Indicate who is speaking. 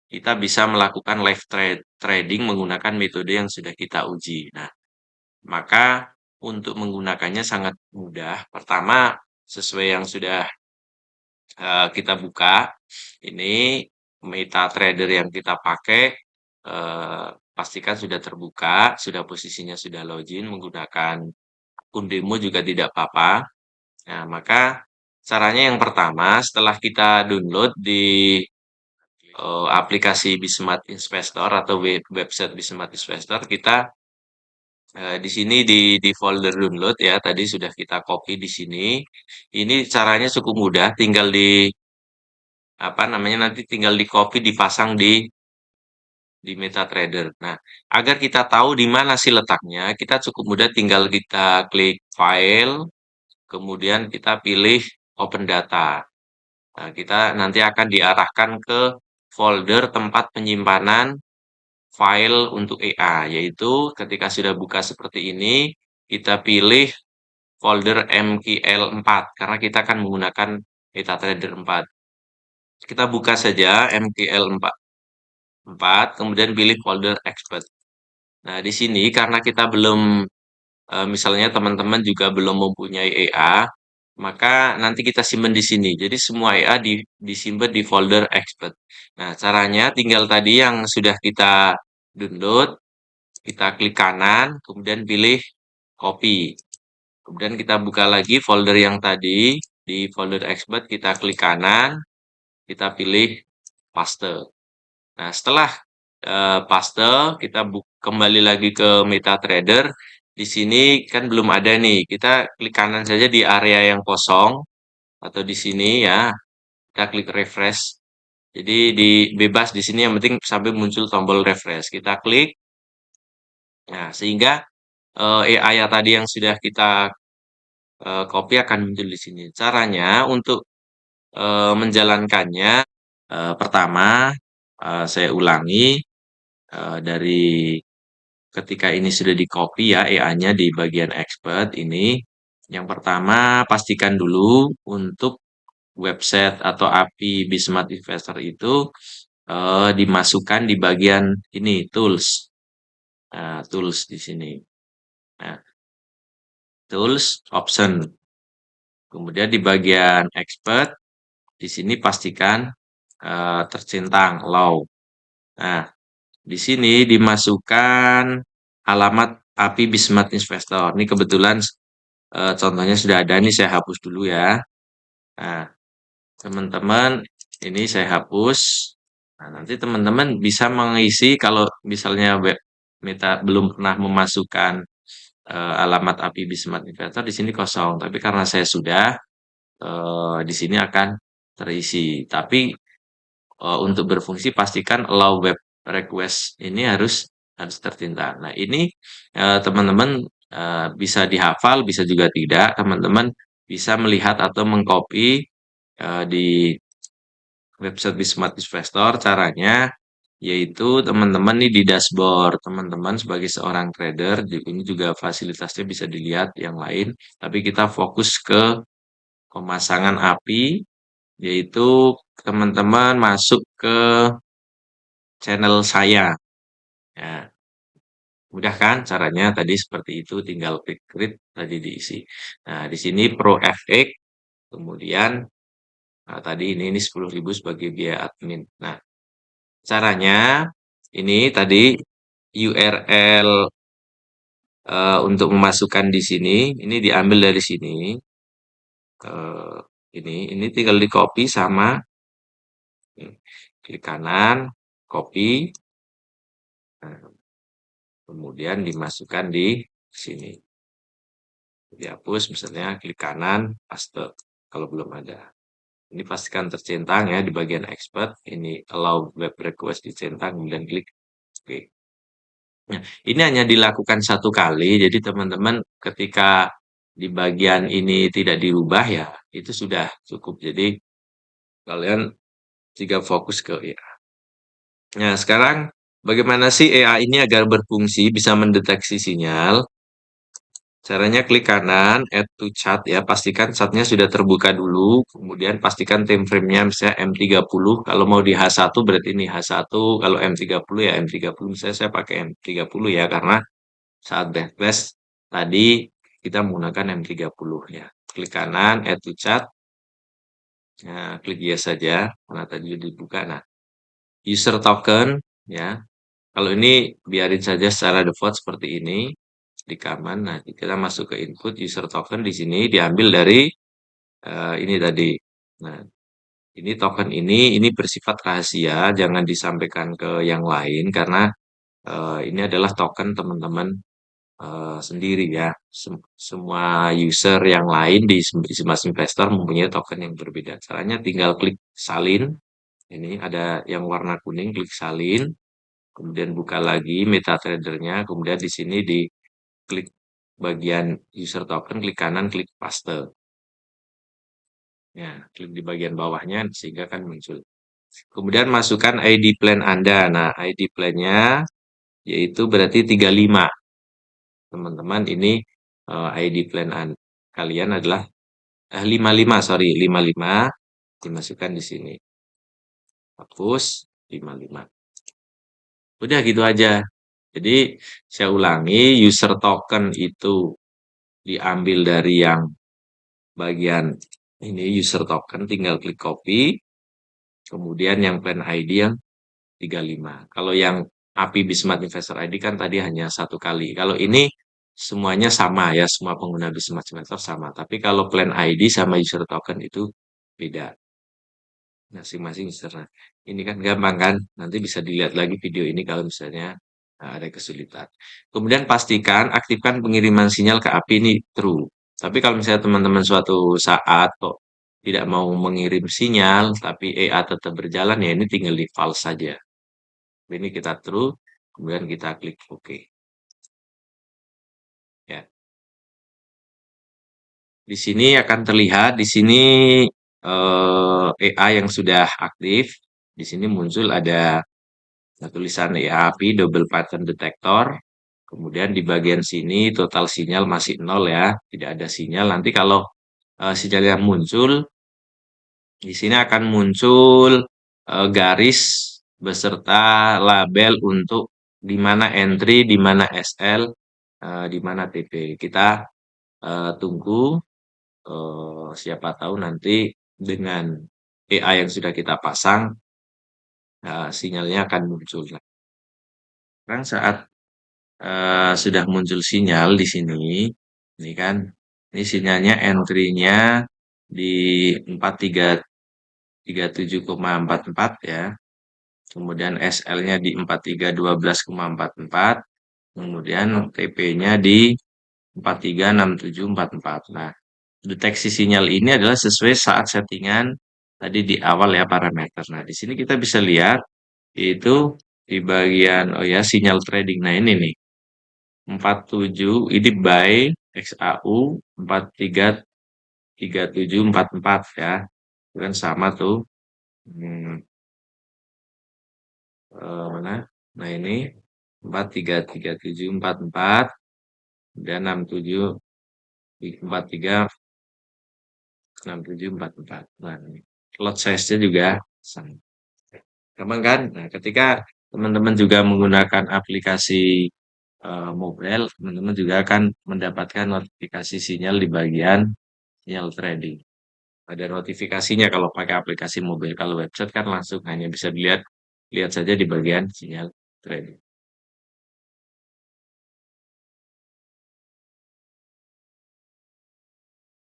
Speaker 1: kita bisa melakukan live trading menggunakan metode yang sudah kita uji. Nah, maka untuk menggunakannya sangat mudah. Pertama, sesuai yang sudah kita buka, ini MetaTrader yang kita pakai, pastikan sudah terbuka, sudah posisinya sudah login menggunakan akun demo juga tidak apa-apa. Nah, maka caranya yang pertama, setelah kita download di aplikasi Bismart Investor atau website Bismart Investor, kita di sini di folder download ya, tadi sudah kita copy di sini. Ini caranya cukup mudah, tinggal di apa namanya nanti tinggal di copy dipasang di MetaTrader. Nah, agar kita tahu di mana sih letaknya, kita cukup mudah tinggal kita klik file, kemudian kita pilih open data. Nah, kita nanti akan diarahkan ke folder tempat penyimpanan file untuk EA, yaitu ketika sudah buka seperti ini, kita pilih folder MQL4, karena kita akan menggunakan MetaTrader 4. Kita buka saja MQL4, kemudian pilih folder expert. Nah, di sini karena kita belum, misalnya teman-teman juga belum mempunyai EA, maka nanti kita simpan di sini. Jadi semua EA disimpan di folder expert. Nah, caranya tinggal tadi yang sudah kita download, kita klik kanan, kemudian pilih copy. Kemudian kita buka lagi folder yang tadi, di folder expert kita klik kanan, kita pilih paste. Nah, setelah paste, kita kembali lagi ke MetaTrader. Di sini kan belum ada nih, kita klik kanan saja di area yang kosong, atau di sini ya, kita klik refresh. Jadi bebas di sini yang penting sampai muncul tombol refresh. Kita klik, nah sehingga AI tadi yang sudah kita copy akan muncul di sini. Caranya untuk menjalankannya, pertama saya ulangi dari ketika ini sudah di-copy ya EA-nya di bagian expert ini. Yang pertama, pastikan dulu untuk website atau API Bismart Investor itu dimasukkan di bagian ini tools. Nah, tools di sini. Nah, tools option. Kemudian di bagian expert di sini pastikan tercentang low. Nah, di sini dimasukkan alamat API Bismart Investor. Ini kebetulan contohnya sudah ada, ini saya hapus dulu ya. Nah, teman-teman, ini saya hapus. Nah, nanti teman-teman bisa mengisi kalau misalnya web Meta belum pernah memasukkan alamat API Bismart Investor, di sini kosong. Tapi karena saya sudah, di sini akan terisi. Tapi untuk berfungsi pastikan allow web request ini harus tertintang. Nah, ini teman-teman bisa dihafal, bisa juga tidak. Teman-teman bisa melihat atau mengcopy di website Bismart Investor. Caranya yaitu teman-teman nih di dashboard teman-teman sebagai seorang trader, ini juga fasilitasnya bisa dilihat yang lain. Tapi kita fokus ke pemasangan API, yaitu teman-teman masuk ke channel saya. Ya, mudah kan caranya tadi seperti itu, tinggal klik create tadi diisi. Nah, di sini Pro FX, kemudian tadi ini 10.000 sebagai biaya admin. Nah, caranya ini tadi URL untuk memasukkan di sini, ini diambil dari sini. Ini tinggal di copy sama klik kanan, copy, kemudian dimasukkan di sini. Dihapus misalnya klik kanan, paste kalau belum ada. Ini pastikan tercentang ya di bagian expert. Ini allow web request dicentang, kemudian klik oke. Nah, ini hanya dilakukan satu kali, jadi teman-teman ketika di bagian ini tidak dirubah ya, itu sudah cukup. Jadi kalian jika fokus ke ya. Nah, sekarang bagaimana sih EA ini agar berfungsi bisa mendeteksi sinyal? Caranya klik kanan, add to chart ya, pastikan chartnya sudah terbuka dulu, kemudian pastikan time frame-nya misalnya M30, kalau mau di H1 berarti ini H1, kalau M30 ya M30, misalnya saya pakai M30 ya, karena saat backlash tadi kita menggunakan M30 ya. Klik kanan, add to chart, nah, klik yes saja, karena tadi sudah dibuka. Nah, user token ya, kalau ini biarin saja secara default seperti ini di command. Nah, kita masuk ke input user token di sini diambil dari ini tadi. Nah, ini token ini bersifat rahasia, jangan disampaikan ke yang lain karena ini adalah token teman-teman sendiri ya. Semua user yang lain di Mas Investor mempunyai token yang berbeda. Caranya tinggal klik salin. Ini ada yang warna kuning, klik salin. Kemudian buka lagi MetaTrader-nya, kemudian di sini diklik bagian user token, klik kanan, klik paste. Ya, klik di bagian bawahnya sehingga kan muncul. Kemudian masukkan ID plan Anda. Nah, ID plan-nya yaitu berarti 35. Teman-teman, ini ID plan kalian adalah 55, sorry, 55. Dimasukkan di sini. Hapus 55. Udah gitu aja. Jadi saya ulangi, user token itu diambil dari yang bagian ini user token, tinggal klik copy, kemudian yang plan ID yang 35. Kalau yang API Bismart Investor ID kan tadi hanya satu kali. Kalau ini semuanya sama ya, semua pengguna Bismart Investor sama. Tapi kalau plan ID sama user token itu beda. Masing-masing user. Nah, ini kan gampang kan? Nanti bisa dilihat lagi video ini kalau misalnya ada kesulitan. Kemudian pastikan aktifkan pengiriman sinyal ke API ini true. Tapi kalau misalnya teman-teman suatu saat kok tidak mau mengirim sinyal, tapi EA tetap berjalan, ya ini tinggal di false saja. Ini kita true, kemudian kita klik OK. Ya. Di sini akan terlihat, di sini EA yang sudah aktif. Di sini muncul ada tulisan EA-API double pattern detector. Kemudian di bagian sini total sinyal masih 0 ya, tidak ada sinyal. Nanti kalau sinyal yang muncul, di sini akan muncul garis beserta label untuk di mana entry, di mana SL, di mana TP. Kita tunggu, siapa tahu nanti dengan EA yang sudah kita pasang, sinyalnya akan muncul. Sekarang saat sudah muncul sinyal di sini, ini kan, ini sinyalnya entry-nya di 4337,44 ya. Kemudian SL-nya di 4312,44, kemudian TP-nya di 436744. Nah, deteksi sinyal ini adalah sesuai saat settingan tadi di awal ya parameter. Nah, di sini kita bisa lihat itu di bagian sinyal trading. Nah, ini nih 47 ini buy XAU 433744 ya. Itu kan sama tuh. Mana? Nah, ini 433744 dan 43 Nah, ini lot size-nya juga sama. Gampang kan? Nah, ketika teman-teman juga menggunakan aplikasi mobile, teman-teman juga akan mendapatkan notifikasi sinyal di bagian sinyal trading. Ada notifikasinya kalau pakai aplikasi mobile. Kalau website kan langsung hanya bisa dilihat lihat saja di bagian sinyal trading.